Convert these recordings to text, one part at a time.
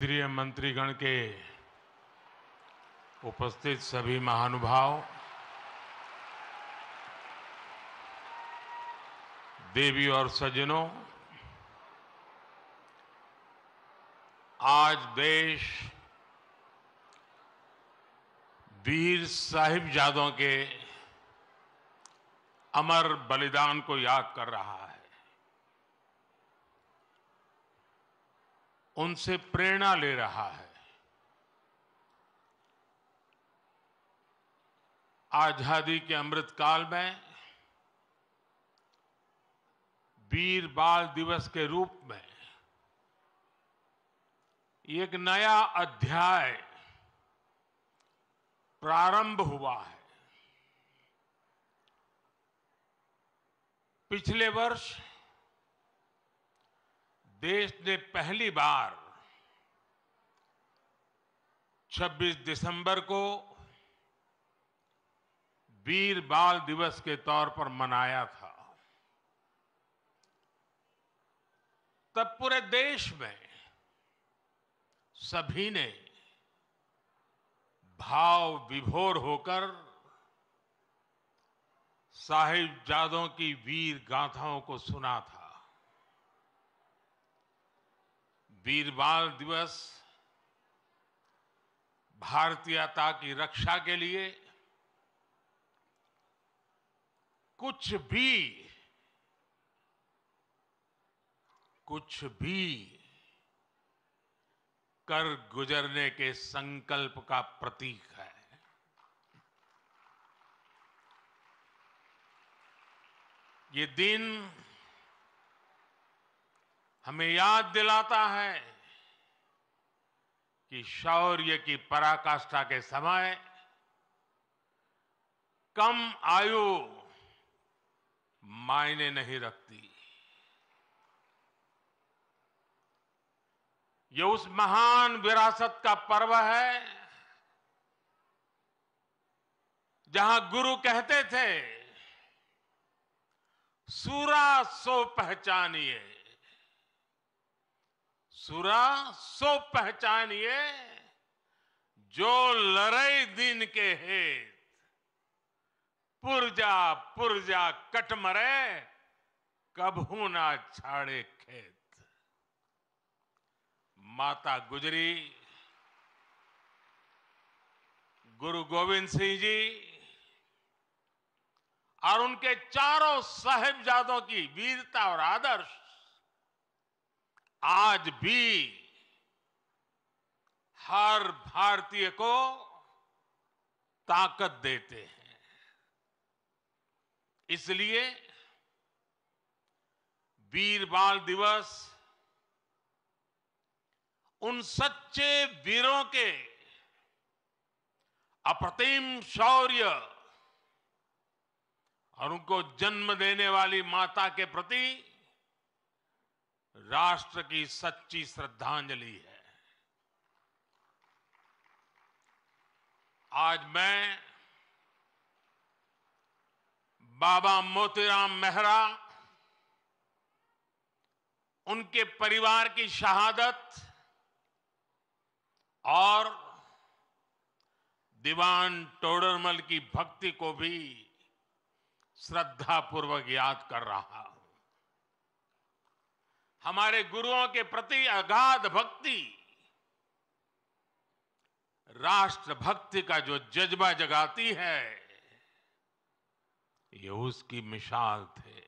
केंद्रीय मंत्रीगण के उपस्थित सभी महानुभाव, देवी और सज्जनों, आज देश वीर साहिबजादों के अमर बलिदान को याद कर रहा है। उनसे प्रेरणा ले रहा है। आजादी के अमृत काल में वीर बाल दिवस के रूप में एक नया अध्याय प्रारंभ हुआ है। पिछले वर्ष देश ने पहली बार 26 दिसंबर को वीर बाल दिवस के तौर पर मनाया था। तब पूरे देश में सभी ने भाव विभोर होकर साहिबजादों की वीर गाथाओं को सुना था। वीर बाल दिवस भारतीयता की रक्षा के लिए कुछ भी कर गुजरने के संकल्प का प्रतीक है। ये दिन हमें याद दिलाता है कि शौर्य की पराकाष्ठा के समय कम आयु मायने नहीं रखती। ये उस महान विरासत का पर्व है जहां गुरु कहते थे, सूरा सो पहचानिए, सूरा सो पहचानिए, जो लड़ई दिन के हेत, पुरजा पुरजा कट मरे, कभू ना छाड़े खेत। माता गुजरी, गुरु गोविंद सिंह जी और उनके चारों साहिबजादों की वीरता और आदर्श आज भी हर भारतीय को ताकत देते हैं। इसलिए वीर बाल दिवस उन सच्चे वीरों के अप्रतिम शौर्य और उनको जन्म देने वाली माता के प्रति राष्ट्र की सच्ची श्रद्धांजलि है। आज मैं बाबा मोतीराम मेहरा, उनके परिवार की शहादत और दीवान टोडरमल की भक्ति को भी श्रद्धापूर्वक याद कर रहा हूं। हमारे गुरुओं के प्रति अगाध भक्ति राष्ट्र भक्ति का जो जज्बा जगाती है, ये उसकी मिसाल थे।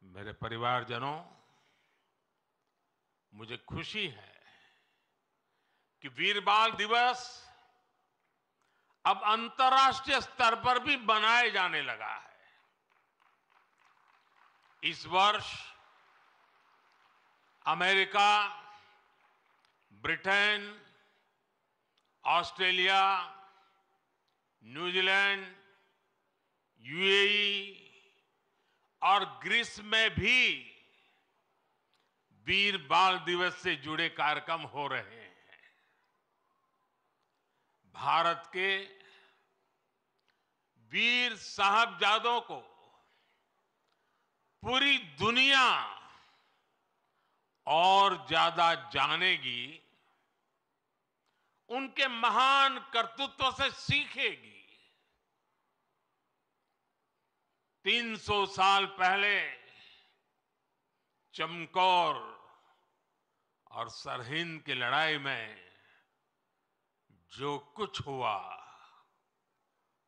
मेरे परिवारजनों, मुझे खुशी है कि वीर बाल दिवस अब अंतर्राष्ट्रीय स्तर पर भी मनाए जाने लगा है। इस वर्ष America, Britain, Australia, New Zealand, UAE और ग्रीस में भी वीर बाल दिवस से जुड़े कार्यक्रम हो रहे हैं। भारत के वीर साहबजादों को पूरी दुनिया और ज्यादा जानेगी, उनके महान कर्तृत्व से सीखेगी। 300 साल पहले चमकौर और सरहिंद की लड़ाई में जो कुछ हुआ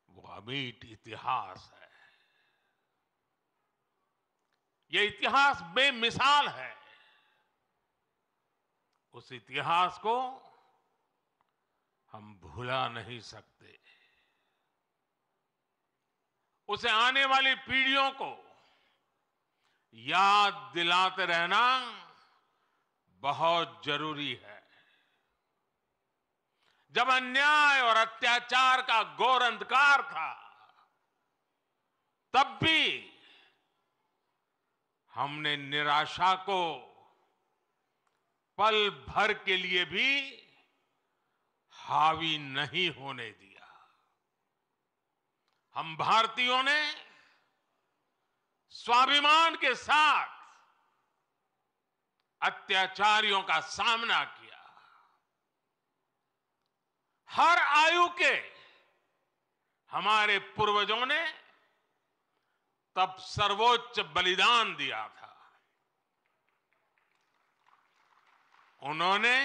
वो अमिट इतिहास है। ये इतिहास बेमिसाल है। उस इतिहास को हम भुला नहीं सकते। उसे आने वाली पीढ़ियों को याद दिलाते रहना बहुत जरूरी है। जब अन्याय और अत्याचार का घोर अंधकार था, तब भी हमने निराशा को पल भर के लिए भी हावी नहीं होने दिया। हम भारतीयों ने स्वाभिमान के साथ अत्याचारियों का सामना किया। हर आयु के हमारे पूर्वजों ने तब सर्वोच्च बलिदान दिया था। उन्होंने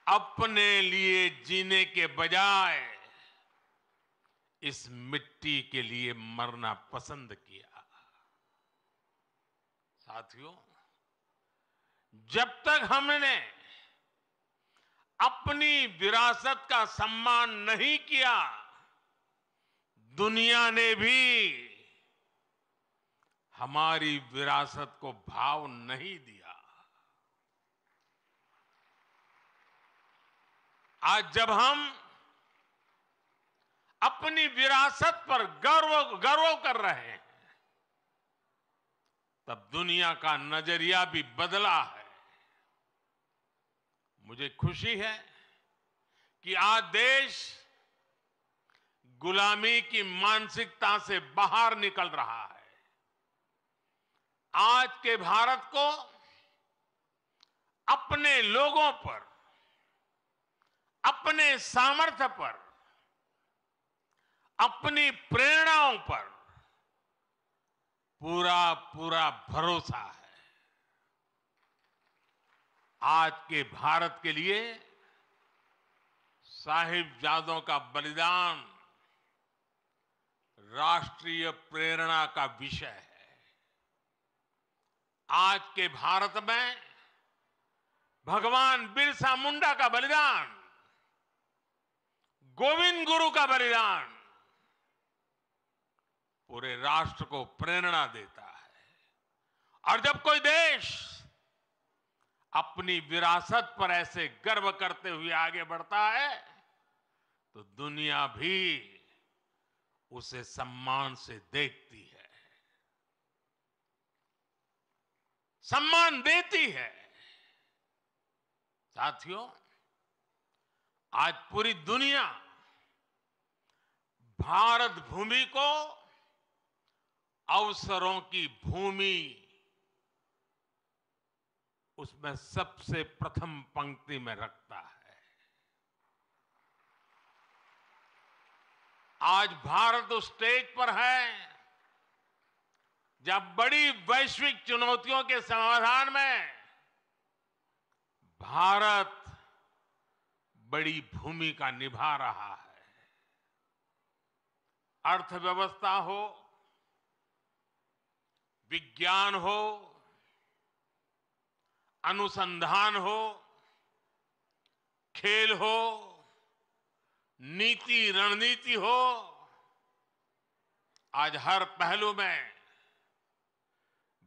अपने लिए जीने के बजाय इस मिट्टी के लिए मरना पसंद किया। साथियों, जब तक हमने अपनी विरासत का सम्मान नहीं किया, दुनिया ने भी हमारी विरासत को भाव नहीं दिया। आज जब हम अपनी विरासत पर गर्व कर रहे हैं, तब दुनिया का नजरिया भी बदला है। मुझे खुशी है कि आज देश गुलामी की मानसिकता से बाहर निकल रहा है। आज के भारत को अपने लोगों पर, अपने सामर्थ्य पर, अपनी प्रेरणाओं पर पूरा भरोसा है। आज के भारत के लिए साहिबजादों का बलिदान राष्ट्रीय प्रेरणा का विषय है। आज के भारत में भगवान बिरसा मुंडा का बलिदान, गोविंद गुरु का बलिदान पूरे राष्ट्र को प्रेरणा देता है। और जब कोई देश अपनी विरासत पर ऐसे गर्व करते हुए आगे बढ़ता है, तो दुनिया भी उसे सम्मान से देखती है, सम्मान देती है। साथियों, आज पूरी दुनिया भारत भूमि को अवसरों की भूमि, उसमें सबसे प्रथम पंक्ति में रखता है। आज भारत उस स्टेज पर है जब बड़ी वैश्विक चुनौतियों के समाधान में भारत बड़ी भूमिका निभा रहा है। अर्थव्यवस्था हो, विज्ञान हो, अनुसंधान हो, खेल हो, नीति रणनीति हो, आज हर पहलू में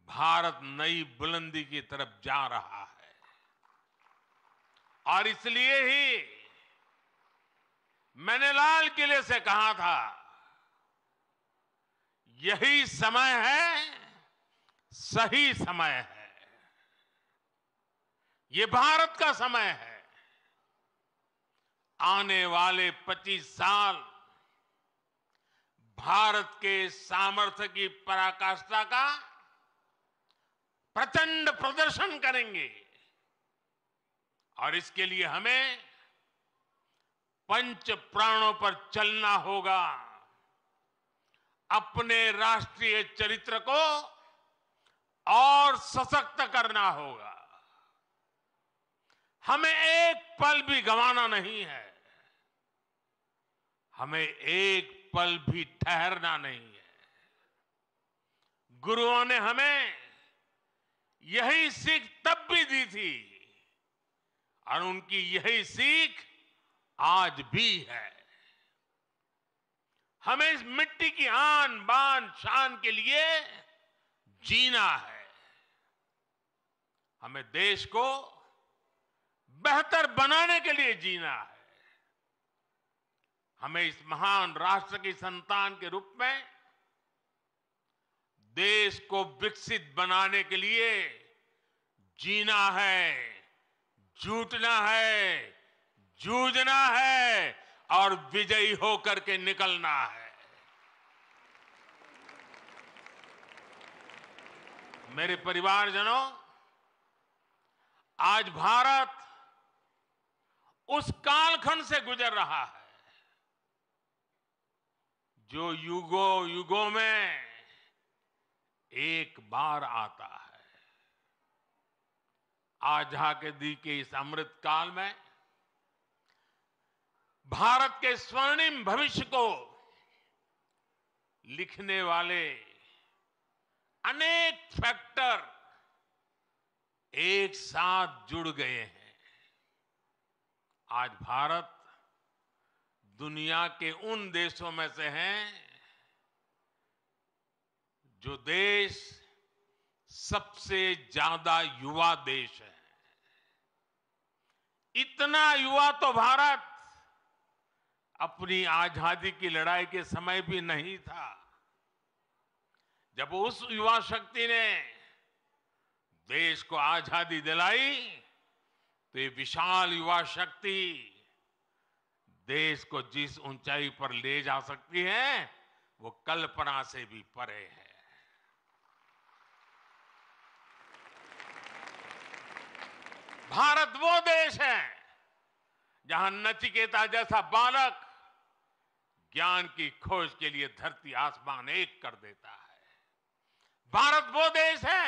भारत नई बुलंदी की तरफ जा रहा है। और इसलिए ही मैंने लाल किले से कहा था, यही समय है, सही समय है। ये भारत का समय है। आने वाले 25 साल भारत के सामर्थ्य की पराकाष्ठा का प्रचंड प्रदर्शन करेंगे और इसके लिए हमें पंच प्राणों पर चलना होगा। अपने राष्ट्रीय चरित्र को और सशक्त करना होगा। हमें एक पल भी गंवाना नहीं है। हमें एक पल भी ठहरना नहीं है। गुरुओं ने हमें यही सीख तब भी दी थी और उनकी यही सीख आज भी है। हमें इस मिट्टी की आन बान शान के लिए जीना है। हमें देश को बेहतर बनाने के लिए जीना है। हमें इस महान राष्ट्र की संतान के रूप में देश को विकसित बनाने के लिए जीना है, जुटना है, जूझना है और विजयी होकर के निकलना है। मेरे परिवारजनों, आज भारत उस कालखंड से गुजर रहा है जो युगों युगों में एक बार आता है। आजादी के इस अमृत काल में भारत के स्वर्णिम भविष्य को लिखने वाले अनेक फैक्टर एक साथ जुड़ गए हैं। आज भारत दुनिया के उन देशों में से हैं जो देश सबसे ज्यादा युवा देश है। इतना युवा तो भारत अपनी आजादी की लड़ाई के समय भी नहीं था। जब उस युवा शक्ति ने देश को आजादी दिलाई तो ये विशाल युवा शक्ति देश को जिस ऊंचाई पर ले जा सकती है वो कल्पना से भी परे है। भारत वो देश है जहां नचिकेता जैसा बालक ज्ञान की खोज के लिए धरती आसमान एक कर देता है। भारत वो देश है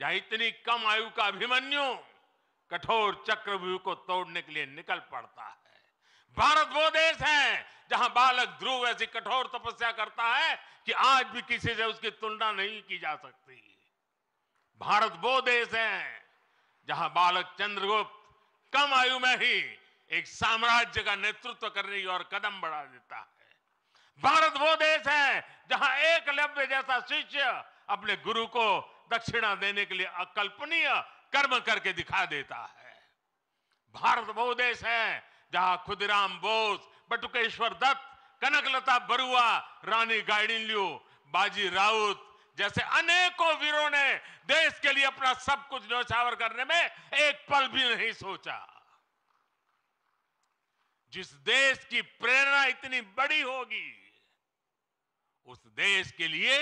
जहां इतनी कम आयु का अभिमन्यु कठोर चक्रव्यूह को तोड़ने के लिए निकल पड़ता है। भारत वो देश है जहां बालक ध्रुव ऐसी कठोर तपस्या करता है कि आज भी किसी से उसकी तुलना नहीं की जा सकती। भारत वो देश है जहां बालक चंद्रगुप्त कम आयु में ही एक साम्राज्य का नेतृत्व करने की ओर कदम बढ़ा देता है। भारत वो देश है जहां एकलव्य जैसा शिष्य अपने गुरु को दक्षिणा देने के लिए अकल्पनीय कर्म करके दिखा देता है। भारत वो देश है जहां खुदीराम बोस, बटुकेश्वर दत्त, कनकलता बरुआ, रानी गाइडिनल्यू, बाजी राउत जैसे अनेकों वीरों ने देश के लिए अपना सब कुछ न्यौछावर करने में एक पल भी नहीं सोचा। जिस देश की प्रेरणा इतनी बड़ी होगी उस देश के लिए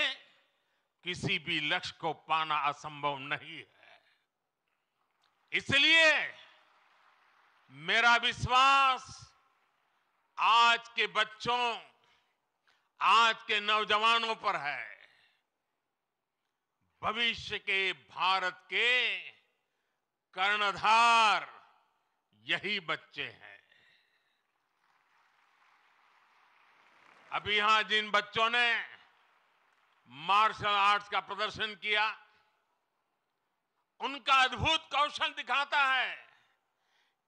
किसी भी लक्ष्य को पाना असंभव नहीं है। इसलिए मेरा विश्वास आज के बच्चों, आज के नौजवानों पर है। भविष्य के भारत के कर्णधार यही बच्चे हैं। अभी यहां जिन बच्चों ने मार्शल आर्ट्स का प्रदर्शन किया उनका अद्भुत कौशल दिखाता है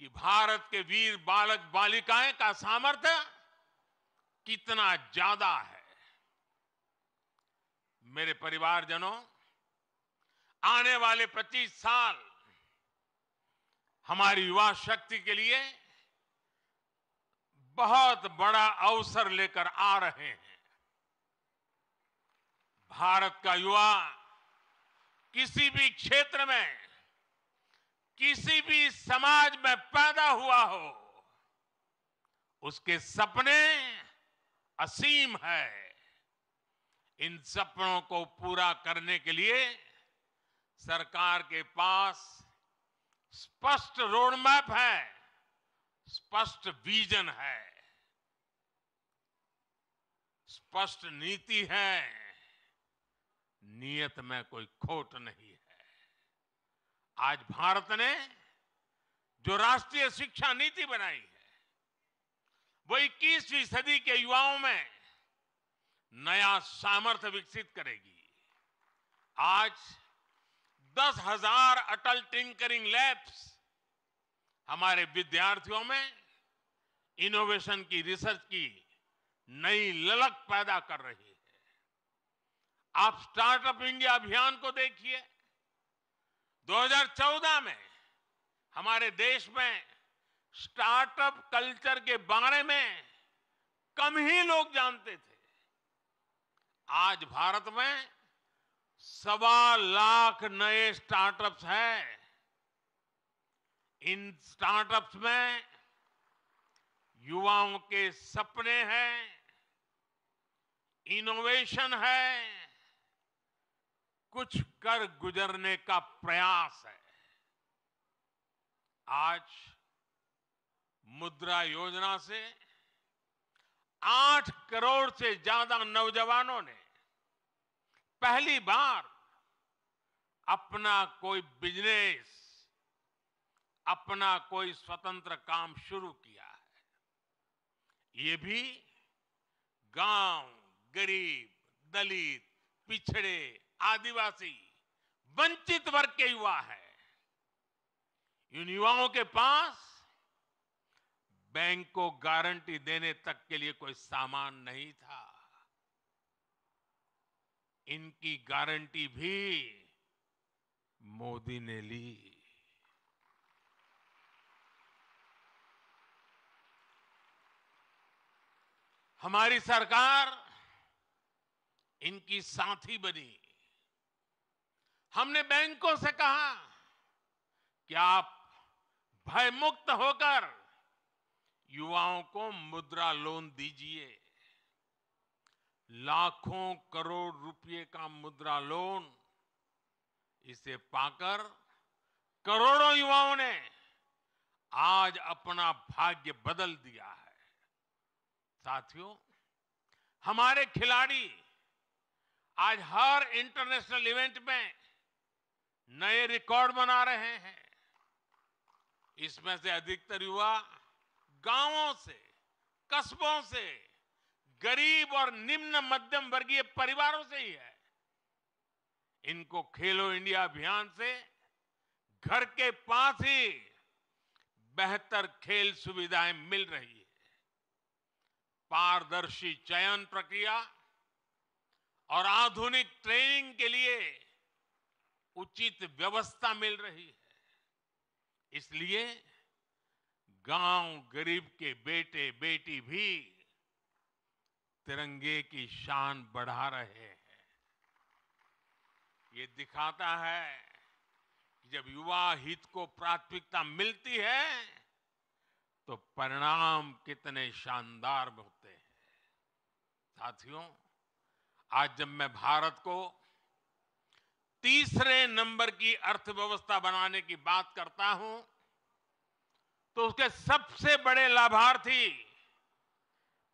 कि भारत के वीर बालक बालिकाएं का सामर्थ्य कितना ज्यादा है। मेरे परिवारजनों, आने वाले 25 साल हमारी युवा शक्ति के लिए बहुत बड़ा अवसर लेकर आ रहे हैं। भारत का युवा किसी भी क्षेत्र में, किसी भी समाज में पैदा हुआ हो, उसके सपने असीम है। इन सपनों को पूरा करने के लिए सरकार के पास स्पष्ट रोड मैप है, स्पष्ट विजन है, स्पष्ट नीति है, नियत में कोई खोट नहीं है। आज भारत ने जो राष्ट्रीय शिक्षा नीति बनाई है, वो 21वीं सदी के युवाओं में नया सामर्थ्य विकसित करेगी। आज 10,000 अटल टिंकरिंग लैब्स हमारे विद्यार्थियों में इनोवेशन की, रिसर्च की नई ललक पैदा कर रही है। आप स्टार्टअप इंडिया अभियान को देखिए। 2014 में हमारे देश में स्टार्टअप कल्चर के बारे में कम ही लोग जानते थे। आज भारत में 1.25 लाख नए स्टार्टअप्स हैं। इन स्टार्टअप्स में युवाओं के सपने हैं, इनोवेशन है, कुछ कर गुजरने का प्रयास है। आज मुद्रा योजना से 8 करोड़ से ज्यादा नौजवानों ने पहली बार अपना कोई बिजनेस, अपना कोई स्वतंत्र काम शुरू किया है। ये भी गांव, गरीब, दलित, पिछड़े, आदिवासी, वंचित वर्ग के युवा है। इन युवाओं के पास बैंक को गारंटी देने तक के लिए कोई सामान नहीं था। इनकी गारंटी भी मोदी ने ली। हमारी सरकार इनकी साथी बनी। हमने बैंकों से कहा कि आप भयमुक्त होकर युवाओं को मुद्रा लोन दीजिए। लाखों करोड़ रुपए का मुद्रा लोन, इसे पाकर करोड़ों युवाओं ने आज अपना भाग्य बदल दिया है। साथियों, हमारे खिलाड़ी आज हर इंटरनेशनल इवेंट में नए रिकॉर्ड बना रहे हैं। इसमें से अधिकतर युवा गांवों से, कस्बों से, गरीब और निम्न मध्यम वर्गीय परिवारों से ही है। इनको खेलो इंडिया अभियान से घर के पास ही बेहतर खेल सुविधाएं मिल रही है। पारदर्शी चयन प्रक्रिया और आधुनिक ट्रेनिंग के लिए उचित व्यवस्था मिल रही है। इसलिए गांव गरीब के बेटे बेटी भी तिरंगे की शान बढ़ा रहे हैं। ये दिखाता है कि जब युवा हित को प्राथमिकता मिलती है तो परिणाम कितने शानदार होते हैं। साथियों, आज जब मैं भारत को तीसरे नंबर की अर्थव्यवस्था बनाने की बात करता हूं तो उसके सबसे बड़े लाभार्थी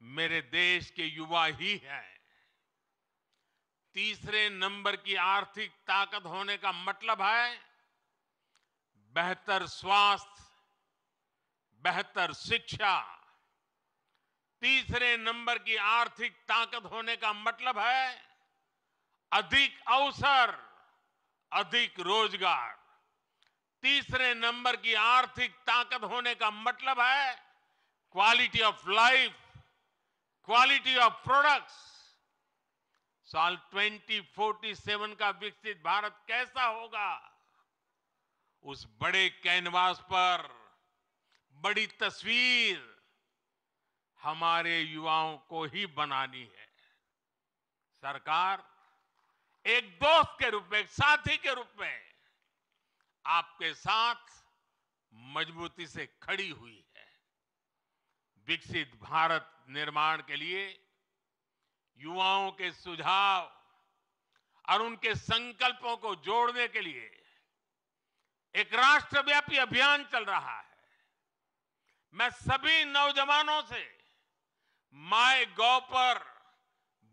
मेरे देश के युवा ही हैं। तीसरे नंबर की आर्थिक ताकत होने का मतलब है बेहतर स्वास्थ्य, बेहतर शिक्षा। तीसरे नंबर की आर्थिक ताकत होने का मतलब है अधिक अवसर, अधिक रोजगार। तीसरे नंबर की आर्थिक ताकत होने का मतलब है quality of life, quality of products. साल 2047 का विकसित भारत कैसा होगा, उस बड़े कैनवास पर बड़ी तस्वीर हमारे युवाओं को ही बनानी है। सरकार एक दोस्त के रूप में, एक साथी के रूप में आपके साथ मजबूती से खड़ी हुई है। विकसित भारत निर्माण के लिए युवाओं के सुझाव और उनके संकल्पों को जोड़ने के लिए एक राष्ट्रव्यापी अभियान चल रहा है। मैं सभी नौजवानों से माय गॉव पर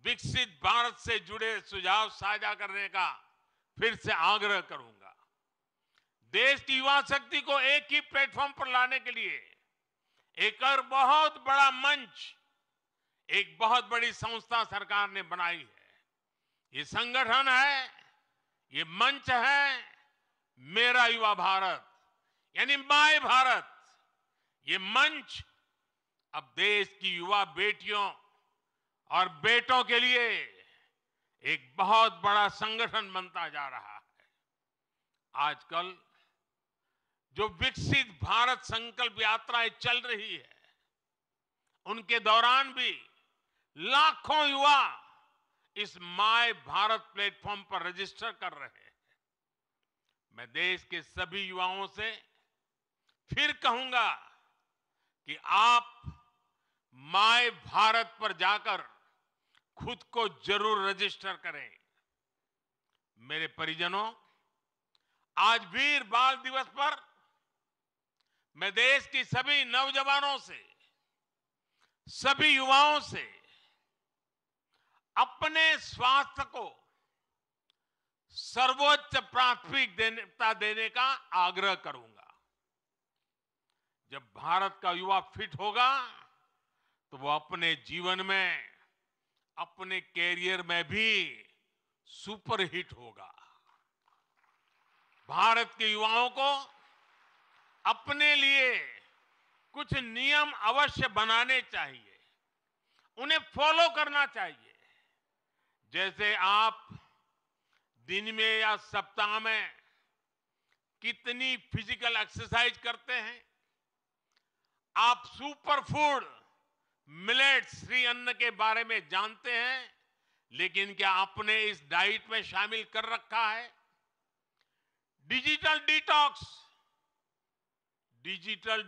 विकसित भारत से जुड़े सुझाव साझा करने का फिर से आग्रह करूंगा। देश की युवा शक्ति को एक ही प्लेटफॉर्म पर लाने के लिए एक और बहुत बड़ा मंच, एक बहुत बड़ी संस्था सरकार ने बनाई है। ये संगठन है, ये मंच है मेरा युवा भारत, यानी माय भारत। ये मंच अब देश की युवा बेटियों और बेटों के लिए एक बहुत बड़ा संगठन बनता जा रहा है। आजकल जो विकसित भारत संकल्प यात्राएं चल रही है, उनके दौरान भी लाखों युवा इस माय भारत प्लेटफॉर्म पर रजिस्टर कर रहे हैं। मैं देश के सभी युवाओं से फिर कहूंगा कि आप माय भारत पर जाकर खुद को जरूर रजिस्टर करें। मेरे परिजनों, आज वीर बाल दिवस पर मैं देश की सभी नौजवानों से, सभी युवाओं से अपने स्वास्थ्य को सर्वोच्च प्राथमिकता देने का आग्रह करूंगा। जब भारत का युवा फिट होगा तो वो अपने जीवन में, अपने कैरियर में भी सुपरहिट होगा। भारत के युवाओं को अपने लिए कुछ नियम अवश्य बनाने चाहिए, उन्हें फॉलो करना चाहिए। जैसे आप दिन में या सप्ताह में कितनी फिजिकल एक्सरसाइज करते हैं, आप सुपर फूड मिलेट्स श्री अन्न के बारे में जानते हैं, लेकिन क्या आपने इस डाइट में शामिल कर रखा है? डिजिटल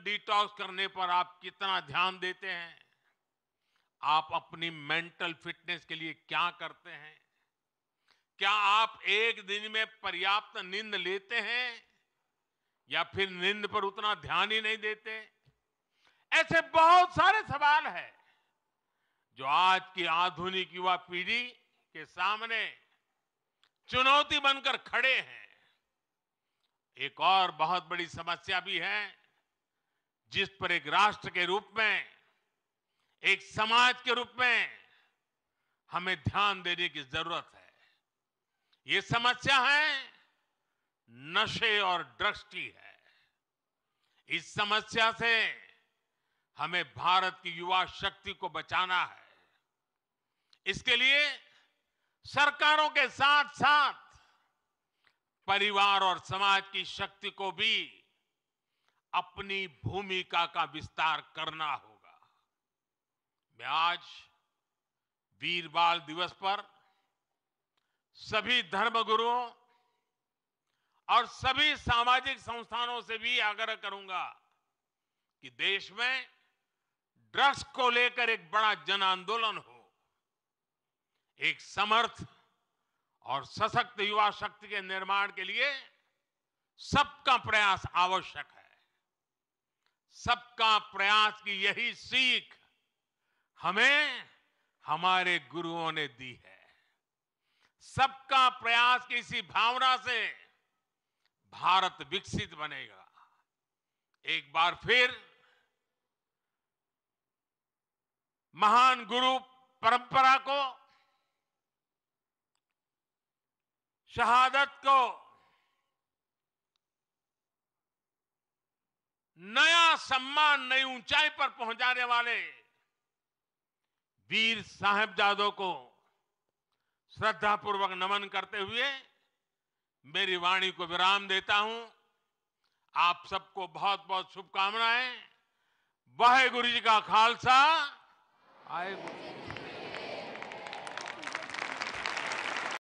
डिटॉक्स करने पर आप कितना ध्यान देते हैं? आप अपनी मेंटल फिटनेस के लिए क्या करते हैं? क्या आप एक दिन में पर्याप्त नींद लेते हैं या फिर नींद पर उतना ध्यान ही नहीं देते? ऐसे बहुत सारे सवाल हैं जो आज की आधुनिक युवा पीढ़ी के सामने चुनौती बनकर खड़े हैं। एक और बहुत बड़ी समस्या भी है जिस पर एक राष्ट्र के रूप में, एक समाज के रूप में हमें ध्यान देने की जरूरत है। ये समस्या है नशे और ड्रग्स की है। इस समस्या से हमें भारत की युवा शक्ति को बचाना है। इसके लिए सरकारों के साथ साथ परिवार और समाज की शक्ति को भी अपनी भूमिका का विस्तार करना होगा। मैं आज वीर बाल दिवस पर सभी धर्मगुरुओं और सभी सामाजिक संस्थानों से भी आग्रह करूंगा कि देश में ड्रग्स को लेकर एक बड़ा जन आंदोलन हो। एक समर्थ और सशक्त युवा शक्ति के निर्माण के लिए सबका प्रयास आवश्यक है। सबका प्रयास की यही सीख हमें हमारे गुरुओं ने दी है। सबका प्रयास की इसी भावना से भारत विकसित बनेगा। एक बार फिर महान गुरु परंपरा को, शहादत को नया सम्मान, नई ऊंचाई पर पहुंचाने वाले वीर साहिबजादों को श्रद्धापूर्वक नमन करते हुए मेरी वाणी को विराम देता हूं। आप सबको बहुत बहुत शुभकामनाएं। वाहेगुरु जी का खालसा, वाहेगुरु।